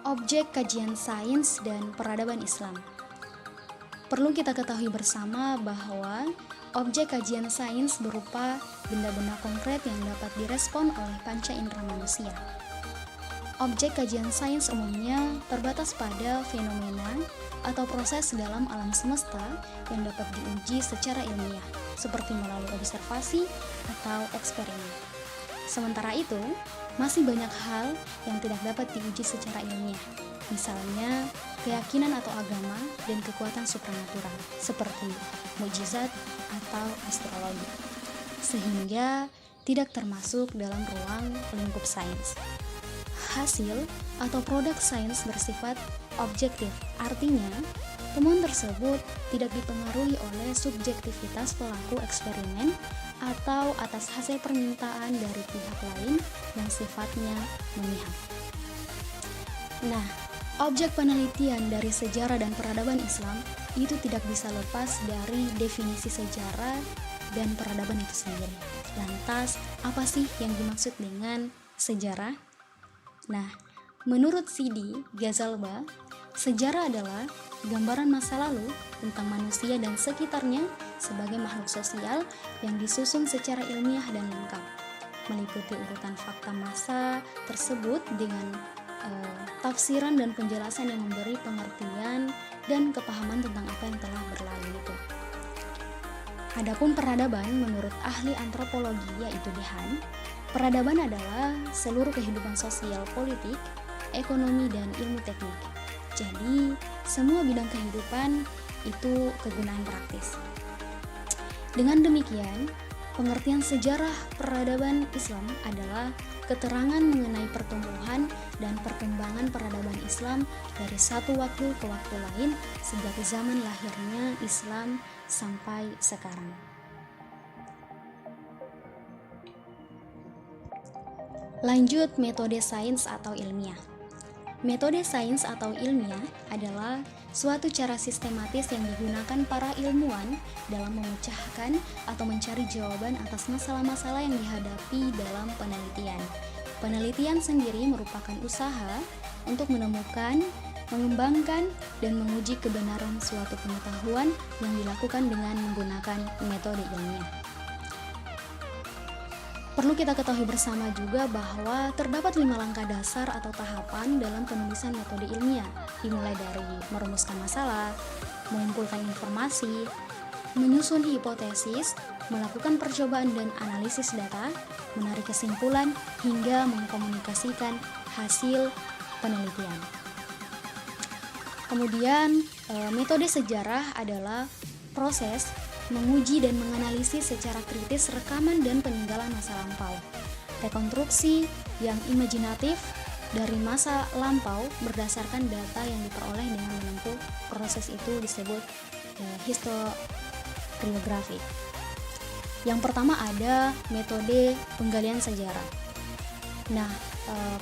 Objek kajian sains dan peradaban Islam. Perlu kita ketahui bersama bahwa objek kajian sains berupa benda-benda konkret yang dapat direspon oleh panca indera manusia. Objek kajian sains umumnya terbatas pada fenomena atau proses dalam alam semesta yang dapat diuji secara ilmiah, seperti melalui observasi atau eksperimen. Sementara itu, masih banyak hal yang tidak dapat diuji secara ilmiah, misalnya keyakinan atau agama dan kekuatan supranatural, seperti mukjizat atau astrologi, sehingga tidak termasuk dalam ruang lingkup sains. Hasil atau produk sains bersifat objektif, artinya temuan tersebut tidak dipengaruhi oleh subjektivitas pelaku eksperimen atau atas hasil permintaan dari pihak lain yang sifatnya memihak. Nah, objek penelitian dari sejarah dan peradaban Islam itu tidak bisa lepas dari definisi sejarah dan peradaban itu sendiri. Lantas, apa sih yang dimaksud dengan sejarah? Nah, menurut Sidi Ghazalba, sejarah adalah gambaran masa lalu tentang manusia dan sekitarnya sebagai makhluk sosial yang disusun secara ilmiah dan lengkap, meliputi urutan fakta masa tersebut dengan tafsiran dan penjelasan yang memberi pengertian dan kepahaman tentang apa yang telah berlalu itu. Adapun peradaban menurut ahli antropologi yaitu Dehan, peradaban adalah seluruh kehidupan sosial, politik, ekonomi, dan ilmu teknik. Jadi, semua bidang kehidupan itu kegunaan praktis. Dengan demikian, pengertian sejarah peradaban Islam adalah keterangan mengenai pertumbuhan dan perkembangan peradaban Islam dari satu waktu ke waktu lain sejak zaman lahirnya Islam sampai sekarang. Lanjut, metode sains atau ilmiah. Metode sains atau ilmiah adalah suatu cara sistematis yang digunakan para ilmuwan dalam memecahkan atau mencari jawaban atas masalah-masalah yang dihadapi dalam penelitian. Penelitian sendiri merupakan usaha untuk menemukan, mengembangkan, dan menguji kebenaran suatu pengetahuan yang dilakukan dengan menggunakan metode ilmiah. Perlu kita ketahui bersama juga bahwa terdapat 5 langkah dasar atau tahapan dalam penulisan metode ilmiah, dimulai dari merumuskan masalah, mengumpulkan informasi, menyusun hipotesis, melakukan percobaan dan analisis data, menarik kesimpulan, hingga mengkomunikasikan hasil penelitian. Kemudian, metode sejarah adalah proses menguji dan menganalisis secara kritis rekaman dan peninggalan masa lampau. Rekonstruksi yang imajinatif dari masa lampau berdasarkan data yang diperoleh dengan menempuh proses itu disebut historiografi. Yang pertama ada metode penggalian sejarah. Nah,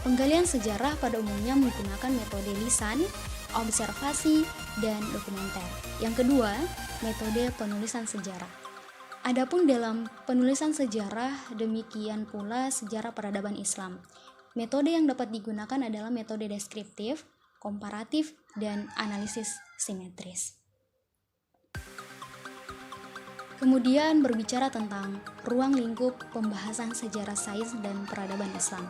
penggalian sejarah pada umumnya menggunakan metode lisan, observasi, dan dokumenter. Yang kedua, metode penulisan sejarah. Adapun dalam penulisan sejarah, demikian pula sejarah peradaban Islam. Metode yang dapat digunakan adalah metode deskriptif, komparatif, dan analisis simetris. Kemudian berbicara tentang ruang lingkup pembahasan sejarah sains dan peradaban Islam.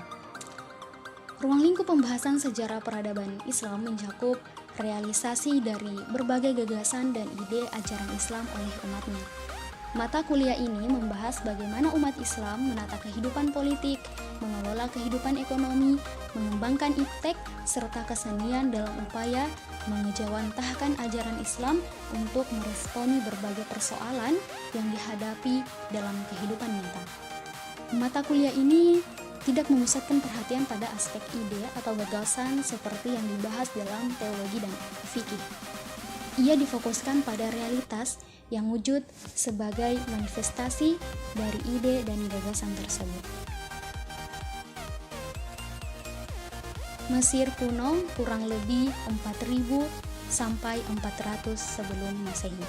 Ruang lingkup pembahasan sejarah peradaban Islam mencakup realisasi dari berbagai gagasan dan ide ajaran Islam oleh umatnya. Mata kuliah ini membahas bagaimana umat Islam menata kehidupan politik, mengelola kehidupan ekonomi, mengembangkan iptek, serta kesenian dalam upaya mengejawantahkan ajaran Islam untuk meresponi berbagai persoalan yang dihadapi dalam kehidupan nyata. Mata kuliah ini tidak memusatkan perhatian pada aspek ide atau gagasan seperti yang dibahas dalam teologi dan fikih. Ia difokuskan pada realitas yang wujud sebagai manifestasi dari ide dan gagasan tersebut. Mesir kuno kurang lebih 4000 sampai 400 sebelum Masehi.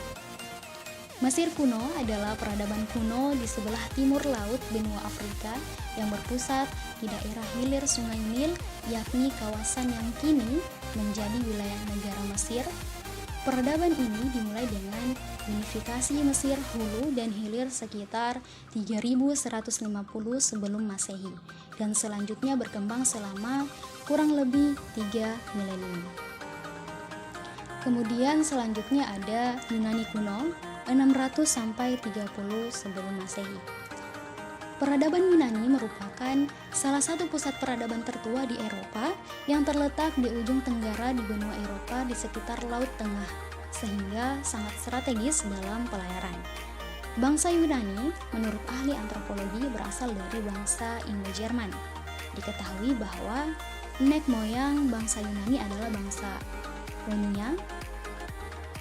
Mesir kuno adalah peradaban kuno di sebelah timur laut benua Afrika yang berpusat di daerah hilir Sungai Nil, yakni kawasan yang kini menjadi wilayah negara Mesir. Peradaban ini dimulai dengan unifikasi Mesir hulu dan hilir sekitar 3150 sebelum Masehi dan selanjutnya berkembang selama kurang lebih 3 milenium. Kemudian selanjutnya ada Yunani kuno 600 sampai 30 sebelum Masehi. Peradaban Yunani merupakan salah satu pusat peradaban tertua di Eropa yang terletak di ujung tenggara di benua Eropa di sekitar Laut Tengah, sehingga sangat strategis dalam pelayaran. Bangsa Yunani, menurut ahli antropologi, berasal dari bangsa Indo-Jerman. Diketahui bahwa nenek moyang bangsa Yunani adalah bangsa Ionia,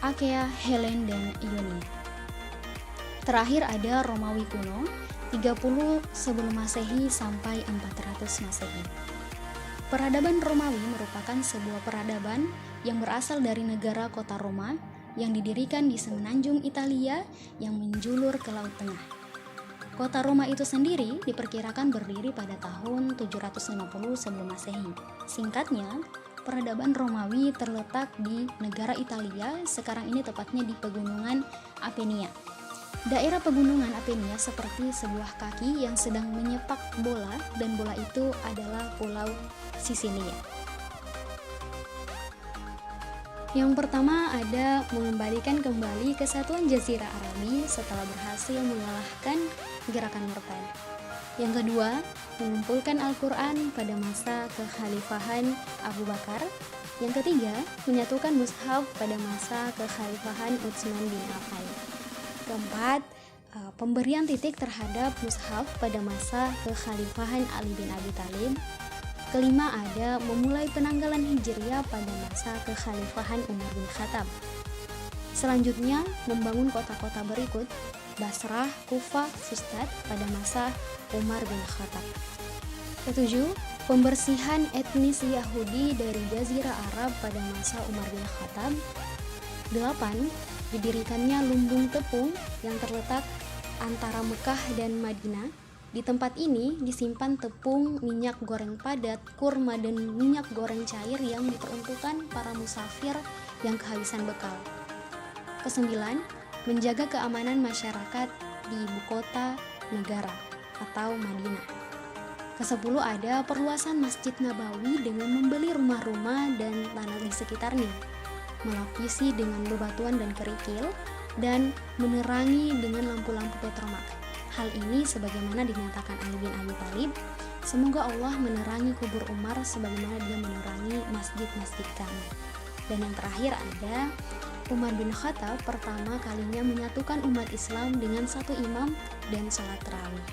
Achaea, Helen, dan Ionia. Terakhir ada Romawi kuno, 30 sebelum Masehi sampai 400 Masehi. Peradaban Romawi merupakan sebuah peradaban yang berasal dari negara kota Roma yang didirikan di semenanjung Italia yang menjulur ke Laut Tengah. Kota Roma itu sendiri diperkirakan berdiri pada tahun 750 sebelum Masehi. Singkatnya, peradaban Romawi terletak di negara Italia, sekarang ini tepatnya di pegunungan Apenia. Daerah pegunungan Apenia seperti sebuah kaki yang sedang menyepak bola, dan bola itu adalah Pulau Sisilia. Yang pertama ada mengembalikan kembali kesatuan Jazirah Arabi setelah berhasil mengalahkan gerakan murtad. Yang kedua, mengumpulkan Al-Quran pada masa kekhalifahan Abu Bakar. Yang ketiga, menyatukan mushaf pada masa kekhalifahan Utsman bin Affan. Keempat, pemberian titik terhadap mushaf pada masa kekhalifahan Ali bin Abi Thalib. Kelima, ada memulai penanggalan Hijriah pada masa kekhalifahan Umar bin Khattab. Selanjutnya, membangun kota-kota berikut: Basrah, Kufah, Fustat pada masa Umar bin Khattab. Ketujuh, pembersihan etnis Yahudi dari Jazirah Arab pada masa Umar bin Khattab. 8. Didirikannya lumbung tepung yang terletak antara Mekah dan Madinah. Di tempat ini disimpan tepung, minyak goreng padat, kurma, dan minyak goreng cair yang diperuntukkan para musafir yang kehabisan bekal. 9. Menjaga keamanan masyarakat di ibu kota negara atau Madinah. 10. Ada perluasan Masjid Nabawi dengan membeli rumah-rumah dan tanah di sekitarnya, melapisi dengan bebatuan dan kerikil, dan menerangi dengan lampu-lampu petromak. Hal ini sebagaimana dinyatakan Ali bin Abi Thalib, semoga Allah menerangi kubur Umar sebagaimana dia menerangi masjid-masjid kami. Dan yang terakhir ada Umar bin Khattab pertama kalinya menyatukan umat Islam dengan satu imam dan sholat tarawih.